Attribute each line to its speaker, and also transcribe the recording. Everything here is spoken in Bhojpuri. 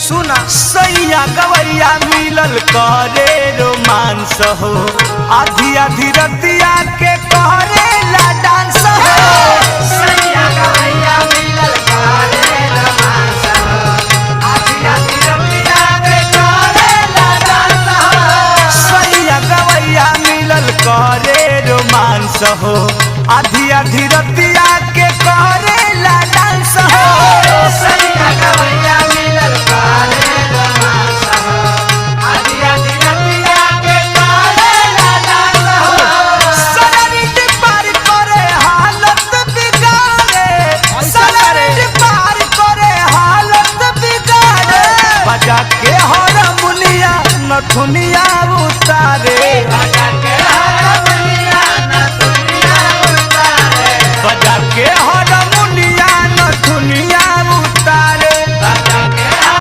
Speaker 1: सुना सैया गवैया मिलल करे रोमांस हो आधी आधी रतिया के करेला डांस हो
Speaker 2: सैया गवैया मिलल करे रोमांस हो आधी आधी रतिया के करेला डांस हो
Speaker 1: सैया गवैया मिलल करे रोमांस हो आधी आधी रतिया के करेला डांस हो
Speaker 2: सैया गवैया मिलल करे रोमांस हो आधी आधी रतिया के करेला डांस हो
Speaker 1: सनरिट पार करे हालत बिगाड़े सनरिट पार करे हालत बिगाड़े बजा के हारमोनिया नथुनिया उतारे
Speaker 2: बजा के